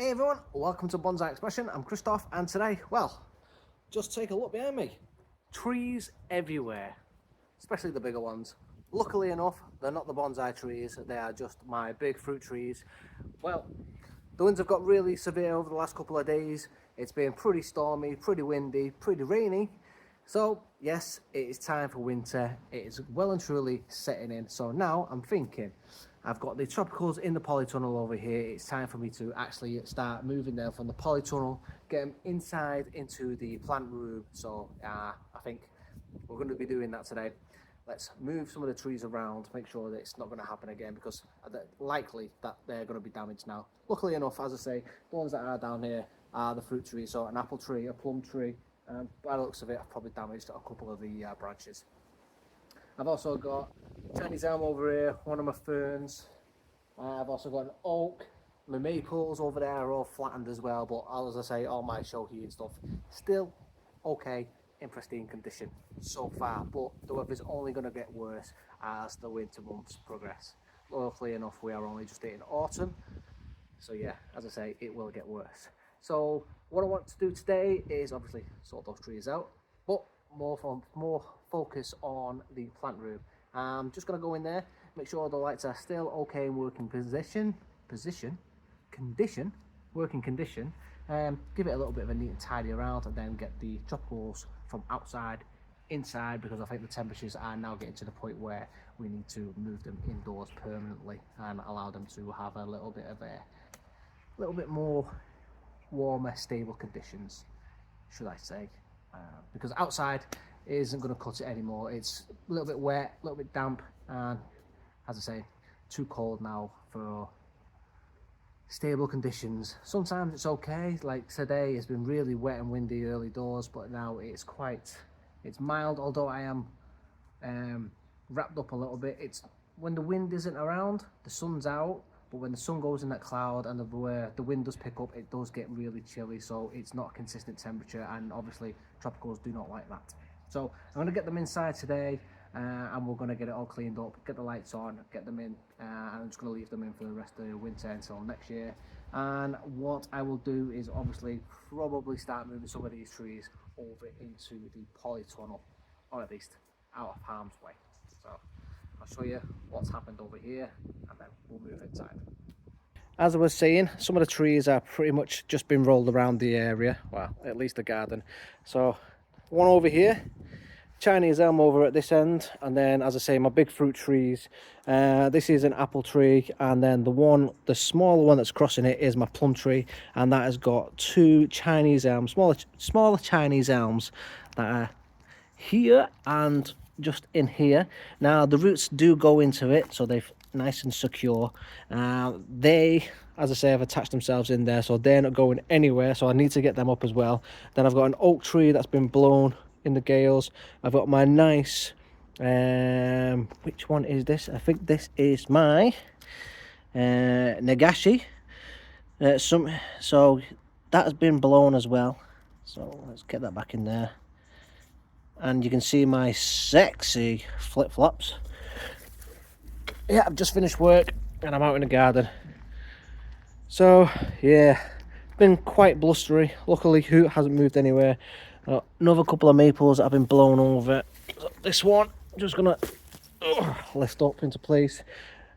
Hey everyone, welcome to Bonsai Expression. I'm Christoph, and today, well, just take a look behind me. Trees everywhere, especially the bigger ones. Luckily enough, they're not the bonsai trees, they are just my big fruit trees. Well, the winds have got really severe over the last couple of days. It's been pretty stormy, pretty windy, pretty rainy. So yes, it is time for winter. It is well and truly setting in. So now I'm thinking, I've got the tropicals in the polytunnel over here. It's time for me to actually start moving them from the polytunnel, get them inside into the plant room. So I think we're going to be doing that today. Let's move some of the trees around, make sure that it's not going to happen again, because likely that they're going to be damaged now. Luckily enough, as I say, the ones that are down here are the fruit trees, so an apple tree, a plum tree, and by the looks of it, I've probably damaged a couple of the branches. I've also got Chinese elm over here, one of my ferns. I've also got an oak. My maples over there are all flattened as well, but as I say, all my shohi and stuff still okay, in pristine condition so far, but the weather's only going to get worse as the winter months progress. Luckily enough, we are only just hitting autumn, so yeah, as I say, it will get worse. So what I want to do today is obviously sort those trees out, but more focus on the plant room. I'm just going to go in there, make sure the lights are still okay in working working condition, give it a little bit of a neat and tidy around, and then get the tropicals from outside inside, because I think the temperatures are now getting to the point where we need to move them indoors permanently and allow them to have a little bit more warmer, stable conditions, should I say, because outside isn't going to cut it anymore. It's a little bit wet, a little bit damp, and as I say, too cold now for stable conditions. Sometimes it's okay, like today it's been really wet and windy early doors, but now it's mild, although I am wrapped up a little bit. It's when the wind isn't around, the sun's out, but when the sun goes in that cloud and the wind does pick up, it does get really chilly, so it's not a consistent temperature, and obviously tropicals do not like that. So I'm going to get them inside today, and we're going to get it all cleaned up, get the lights on, get them in, and I'm just going to leave them in for the rest of the winter until next year. And what I will do is obviously probably start moving some of these trees over into the polytunnel, or at least out of harm's way. So I'll show you what's happened over here, and then we'll move inside. As I was saying, some of the trees are pretty much just been rolled around the area, well, at least the garden. So one over here, Chinese elm over at this end, and then, as I say, my big fruit trees. This is an apple tree, and then the smaller one that's crossing it is my plum tree, and that has got two Chinese elms, smaller Chinese elms that are here and just in here. Now the roots do go into it, so they're nice and secure. They, as I say, have attached themselves in there, so they're not going anywhere, so I need to get them up as well. Then I've got an oak tree that's been blown in the gales. I've got my nice which one is this? I think this is my Nagashi. So that has been blown as well, so let's get that back in there. And you can see my sexy flip-flops. Yeah, I've just finished work and I'm out in the garden. So yeah, been quite blustery. Luckily Hoot hasn't moved anywhere. Another couple of maples that have been blown over. So this one I'm just gonna lift up into place,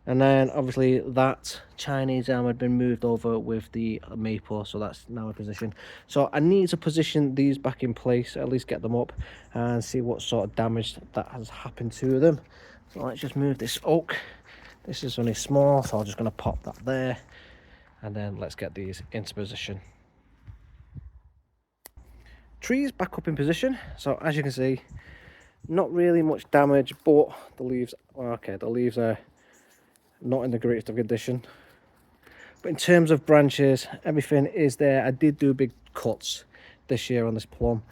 and then obviously that Chinese elm had been moved over with the maple, so that's now in position. So I need to position these back in place, at least get them up and see what sort of damage that has happened to them. So let's just move this oak. This is only small, so I'm just going to pop that there, and then let's get these into position. Trees back up in position. So as you can see, not really much damage, but the leaves, okay, the leaves are not in the greatest of condition. But in terms of branches, everything is there. I did do big cuts this year on this plum,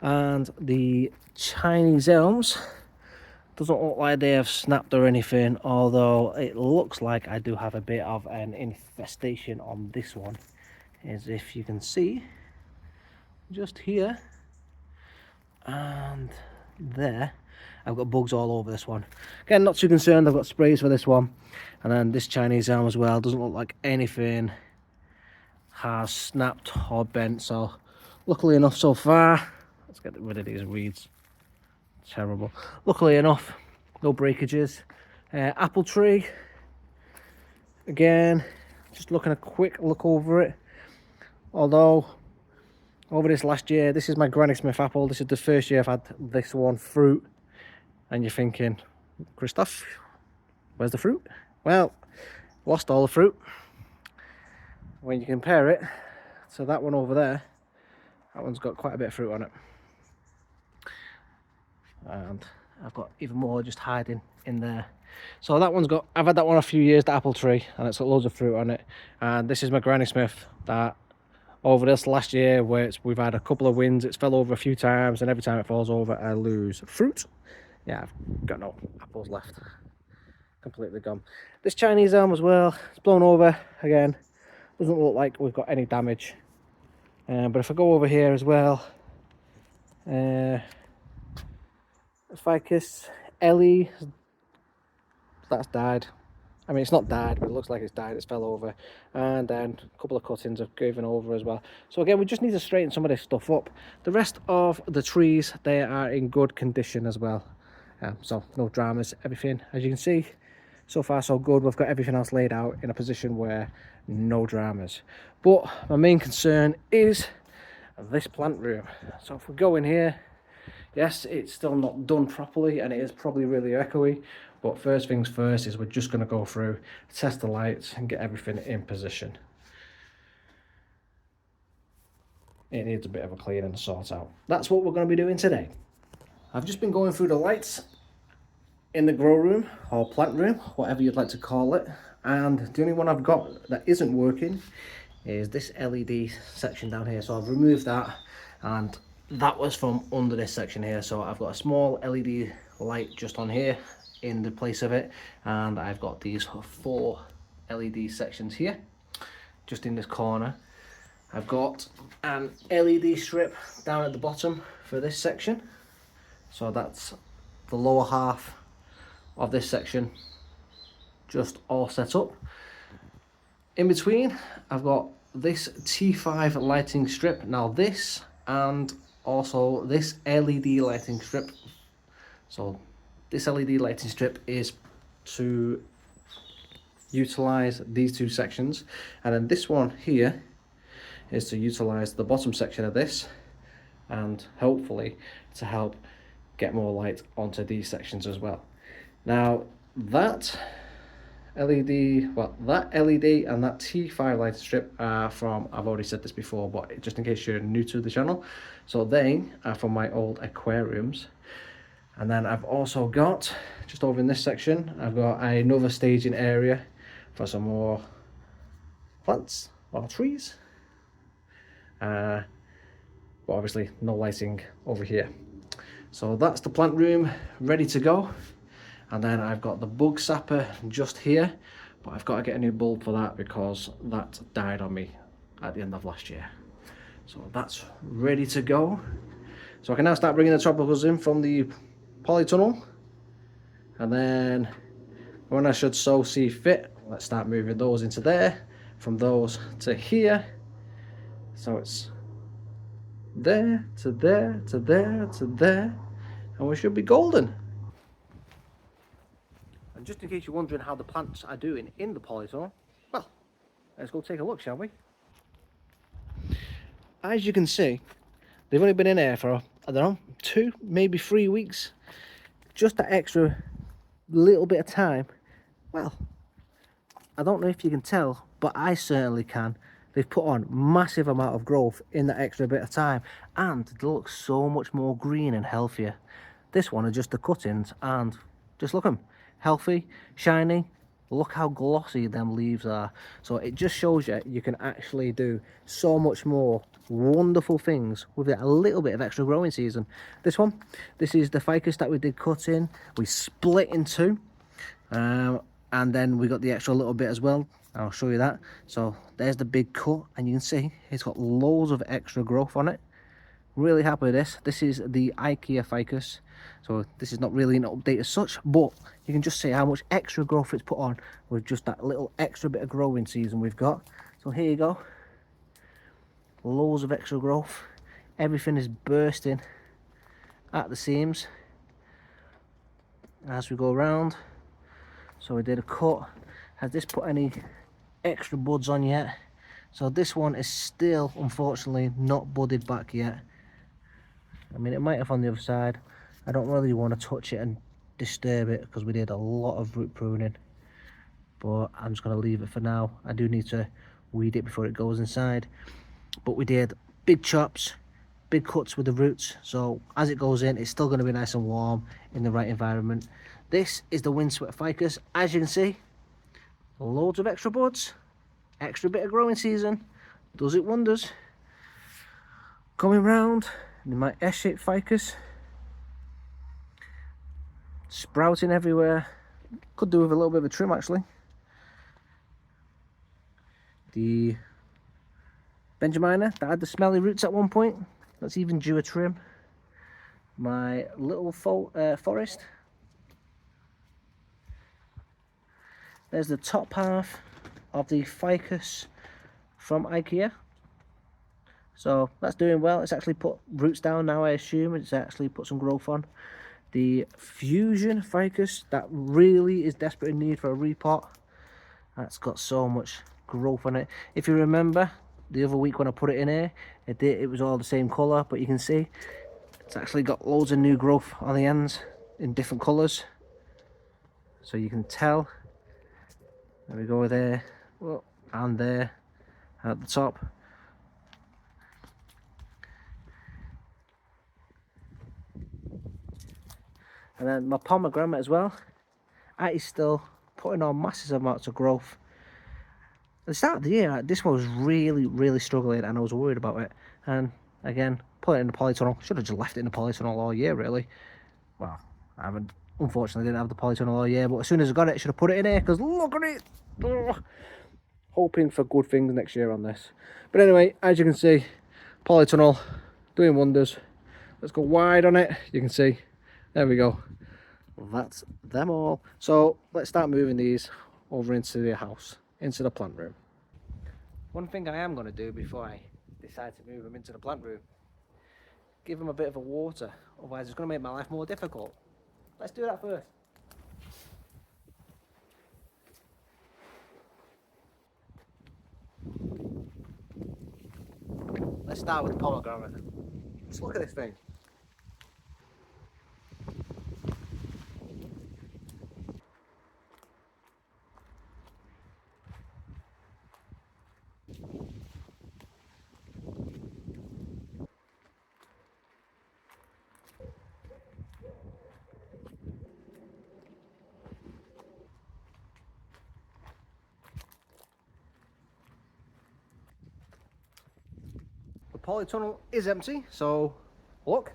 and the Chinese elms doesn't look like they have snapped or anything, although it looks like I do have a bit of an infestation on this one, as if you can see just here and there. I've got bugs all over this one. Again, not too concerned, I've got sprays for this one. And then this Chinese elm as well, doesn't look like anything has snapped or bent. So luckily enough so far, let's get rid of these weeds. Terrible. Luckily enough, no breakages. Apple tree, again, just looking a quick look over it. Although over this last year, this is my Granny Smith apple. This is the first year I've had this one fruit. And you're thinking, Christoph, where's the fruit? Well, lost all the fruit. When you compare it to that one over there, that one's got quite a bit of fruit on it. And I've got even more just hiding in there. So that one's got, I've had that one a few years, the apple tree, and it's got loads of fruit on it. And this is my Granny Smith that over this last year where we've had a couple of winds, it's fell over a few times, and every time it falls over I lose fruit. Yeah, I've got no apples left, completely gone. This Chinese elm as well, it's blown over again. Doesn't look like we've got any damage, but if I go over here as well, Ficus Ellie, that's died. I mean, it's not died, but it looks like it's died. It's fell over, and then a couple of cuttings have given over as well. So again, we just need to straighten some of this stuff up. The rest of the trees, they are in good condition as well. So no dramas. Everything, as you can see, so far so good. We've got everything else laid out in a position where no dramas. But my main concern is this plant room. So if we go in here, yes, it's still not done properly and it is probably really echoey, but first things first is we're just going to go through, test the lights and get everything in position. It needs a bit of a clean and sort out. That's what we're going to be doing today. I've just been going through the lights in the grow room or plant room, whatever you'd like to call it, and the only one I've got that isn't working is this LED section down here. So I've removed that, and that was from under this section here. So I've got a small LED light just on here in the place of it, and I've got these 4 LED sections here just in this corner. I've got an LED strip down at the bottom for this section, so that's the lower half of this section just all set up. In between I've got this T5 lighting strip. Now this and also this LED lighting strip. So this LED lighting strip is to utilize these 2 sections, and then this one here is to utilize the bottom section of this, and hopefully to help get more light onto these sections as well. Now that LED, well, that LED and that T5 light strip are from, I've already said this before, but just in case you're new to the channel, so they are from my old aquariums. And then I've also got, just over in this section, I've got another staging area for some more plants or trees, but obviously no lighting over here. So that's the plant room ready to go. And then I've got the bug sapper just here, but I've got to get a new bulb for that because that died on me at the end of last year. So that's ready to go. So I can now start bringing the tropicals in from the polytunnel, and then when I should so see fit, let's start moving those into there, from those to here. So it's there to there to there to there, and we should be golden. And just in case you're wondering how the plants are doing in the polytunnel, well, let's go take a look, shall we? As you can see, they've only been in there for, I don't know, 2, maybe 3 weeks. Just that extra little bit of time. Well, I don't know if you can tell, but I certainly can. They've put on massive amount of growth in that extra bit of time, and they look so much more green and healthier. This one are just the cuttings, and just look at them. Healthy, shiny. Look how glossy them leaves are. So it just shows you you can actually do so much more wonderful things with a little bit of extra growing season. This one, this is the ficus that we did cut in. We split in 2, and then we got the extra little bit as well. I'll show you that. So there's the big cut, and you can see it's got loads of extra growth on it. Really happy with this. This is the IKEA ficus. So this is not really an update as such, but you can just see how much extra growth it's put on with just that little extra bit of growing season we've got. So here you go. loads of extra growth. Everything is bursting at the seams as we go around. So we did a cut. Has this put any extra buds on yet? So this one is still unfortunately not budded back yet. I mean, it might have on the other side. I don't really want to touch it and disturb it because we did a lot of root pruning, but I'm just going to leave it for now. I do need to weed it before it goes inside, but we did big chops, big cuts with the roots, so as it goes in, it's still going to be nice and warm in the right environment. This is the windswept ficus. As you can see, loads of extra buds, extra bit of growing season, does it wonders. Coming round in my S-shaped ficus, sprouting everywhere. Could do with a little bit of a trim actually. The Benjamina that had the smelly roots at one point, that's even due a trim. My little forest. There's the top half of the ficus from IKEA. So that's doing well. It's actually put roots down now, I assume. It's actually put some growth on. The fusion ficus that really is desperate in need for a repot. That's got so much growth on it. If you remember the other week when I put it in here, it was all the same colour, but you can see it's actually got loads of new growth on the ends in different colours. So you can tell. There we go there, and there at the top. And then my pomegranate as well, that is still putting on massive amounts of growth. At the start of the year, this one was really struggling and I was worried about it. And again, put it in the polytunnel. Should have just left it in the polytunnel all year really. Well, I haven't, unfortunately didn't have the polytunnel all year, but as soon as I got it, I should have put it in here because look at it. Ugh. Hoping for good things next year on this. But anyway, as you can see, polytunnel doing wonders. Let's go wide on it. You can see, there we go. That's them all. So let's start moving these over into the house, into the plant room. One thing I am going to do before I decide to move them into the plant room, give them a bit of a water, otherwise it's going to make my life more difficult. Let's do that first. Let's start with the pomegranate. Just look at this thing. The polytunnel is empty, so look.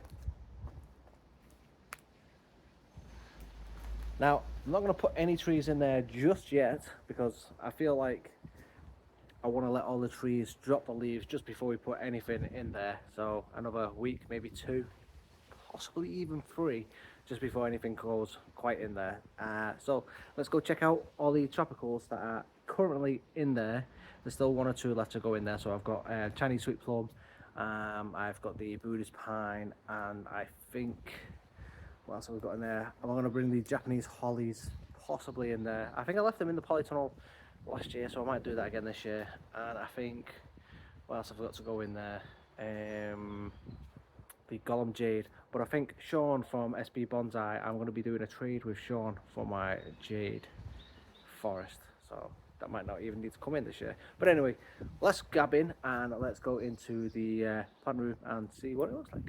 Now, I'm not going to put any trees in there just yet because I feel like I want to let all the trees drop the leaves just before we put anything in there. So another week, maybe 2, possibly even 3, just before anything goes quite in there. So let's go check out all the tropicals that are currently in there. There's still 1 or 2 left to go in there. So I've got Chinese sweet plum, I've got the Buddhist pine, and I think, what else have we got in there? I'm going to bring the Japanese hollies possibly in there. I think I left them in the polytunnel last year, so I might do that again this year. And I think, what else have I got to go in there? The Gollum Jade. But I think Sean from SB Bonsai, I'm going to be doing a trade with Sean for my Jade forest. So that might not even need to come in this year. But anyway, let's gab in and let's go into the plant room and see what it looks like.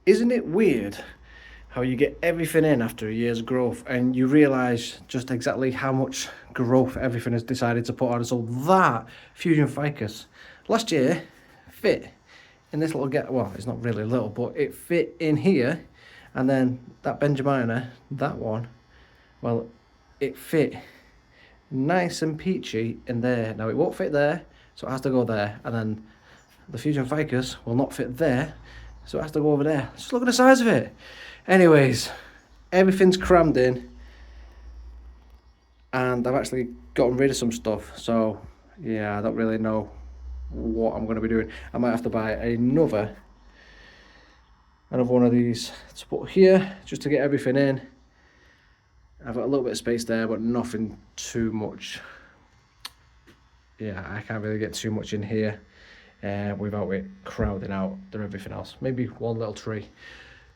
Isn't it weird how you get everything in after a year's growth and you realise just exactly how much growth everything has decided to put on? So that fusion ficus last year fit in this little well, it's not really little, but it fit in here. And then that Benjamina, that one, well, it fit nice and peachy in there. Now it won't fit there, so it has to go there. And then the fusion ficus will not fit there, so it has to go over there. Just look at the size of it. Anyways, everything's crammed in and I've actually gotten rid of some stuff, so yeah, I don't really know what I'm going to be doing. I might have to buy another one of these to put here, just to get everything in. I've got a little bit of space there, but nothing too much. Yeah, I can't really get too much in here without it crowding out everything else. Maybe one little tree.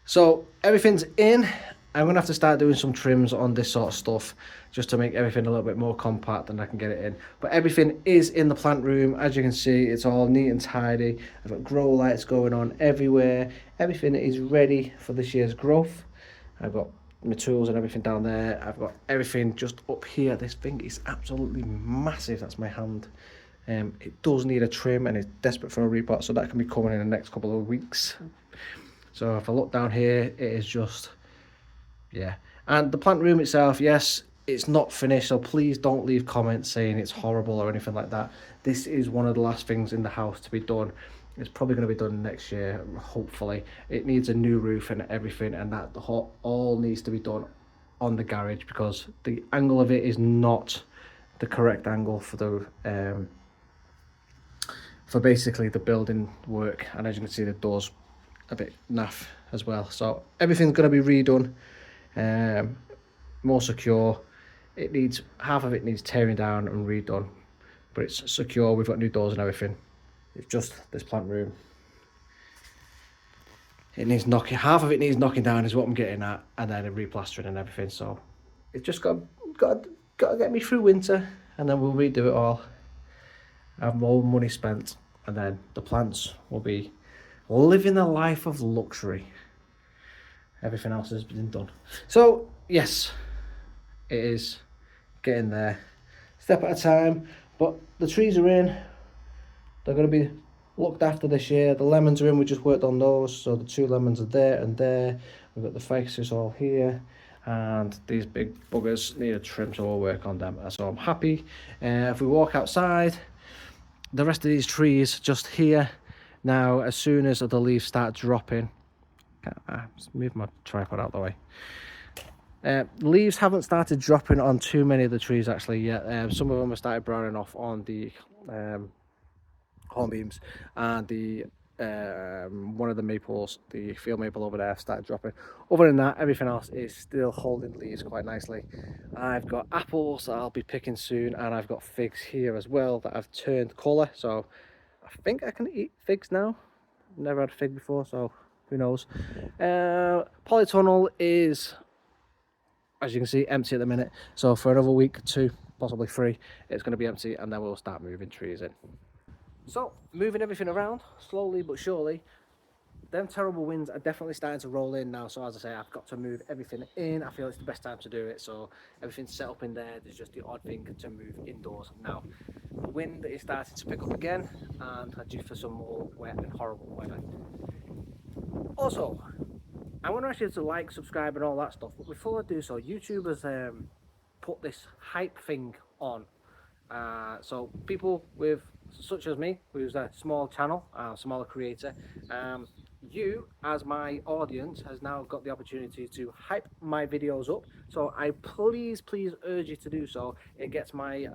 So everything's in. I'm going to have to start doing some trims on this sort of stuff just to make everything a little bit more compact and I can get it in. But everything is in the plant room. As you can see, it's all neat and tidy. I've got grow lights going on everywhere. Everything is ready for this year's growth. I've got my tools and everything down there. I've got everything just up here. This thing is absolutely massive. That's my hand. It does need a trim and it's desperate for a repot, so that can be coming in the next couple of weeks. So if I look down here, it is just, yeah. And the plant room itself, yes, it's not finished, so please don't leave comments saying it's horrible or anything like that. This is one of the last things in the house to be done. It's probably going to be done next year, hopefully. It needs a new roof and everything, and that all needs to be done on the garage because the angle of it is not the correct angle for the for basically the building work. And as you can see, the door's a bit naff as well. So everything's going to be redone, more secure. It needs, half of it needs tearing down and redone, but it's secure. We've got new doors and everything. It's just this plant room. It needs knocking, half of it needs knocking down is what I'm getting at, and then replastering and everything. So it's just got to get me through winter, and then we'll redo it all. Have more money spent, and then the plants will be living a life of luxury. Everything else has been done. So yes, it is getting there, step at a time. But the trees are in. They're going to be looked after this year. The lemons are in. We just worked on those, so the 2 lemons are there and there. We've got the ficuses all here, and these big buggers need a trim, so we'll work on them. So I'm happy. If we walk outside, the rest of these trees just here now, as soon as the leaves start dropping, just move my tripod out of the way. Leaves haven't started dropping on too many of the trees actually yet. Some of them have started browning off on the hornbeams, and the one of the maples, the field maple over there, started dropping. Other than that, everything else is still holding leaves quite nicely. I've got apples that I'll be picking soon, and I've got figs here as well that have turned colour, so I think I can eat figs now. Never had a fig before, so who knows. Polytunnel is, as you can see, empty at the minute, so for another week, 2, possibly 3, it's going to be empty, and then we'll start moving trees in. So, moving everything around, slowly but surely. Them terrible winds are definitely starting to roll in now, so as I say, I've got to move everything in. I feel it's the best time to do it, so everything's set up in there. There's just the odd thing to move indoors now. The wind is starting to pick up again, and I'm due for some more wet and horrible weather. Also, I want to ask you to like, subscribe and all that stuff, but before I do so, YouTube has put this hype thing on. So people with, such as me, who's a small channel, smaller creator, you as my audience has now got the opportunity to hype my videos up. So I please urge you to do so. It gets my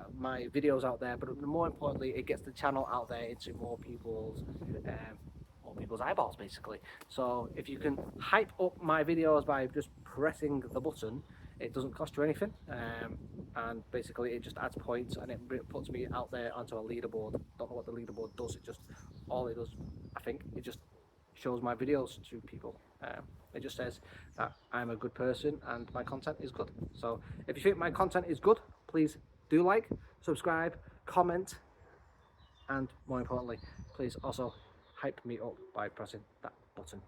videos out there, but more importantly, it gets the channel out there into more people's eyeballs basically. So if you can hype up my videos by just pressing the button, it doesn't cost you anything, and basically it just adds points and it puts me out there onto a leaderboard. Don't know what the leaderboard does. It just, all it does, I think, it just shows my videos to people. It just says that I'm a good person and my content is good. So if you think my content is good, please do like, subscribe, comment, and more importantly, please also hype me up by pressing that button.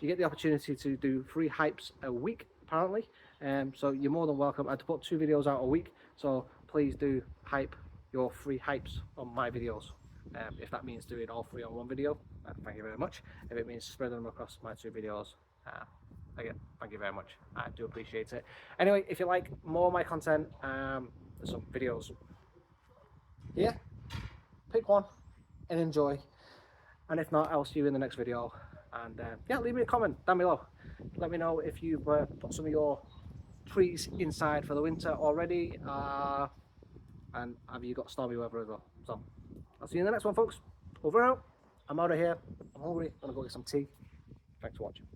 You get the opportunity to do 3 hypes a week apparently, so you're more than welcome. I had to put 2 videos out a week, so please do hype your 3 hypes on my videos. If that means doing all 3 on one video, thank you very much. If it means spreading them across my 2 videos, again, thank you very much. I do appreciate it. Anyway, if you like more of my content, there's some videos here. Pick one and enjoy. And if not, I'll see you in the next video. And yeah, leave me a comment down below. Let me know if you've put some of your trees inside for the winter already, and have you got stormy weather as well. So I'll see you in the next one, folks. Over and out. I'm out of here. I'm hungry. I'm gonna go get some tea. Thanks for watching.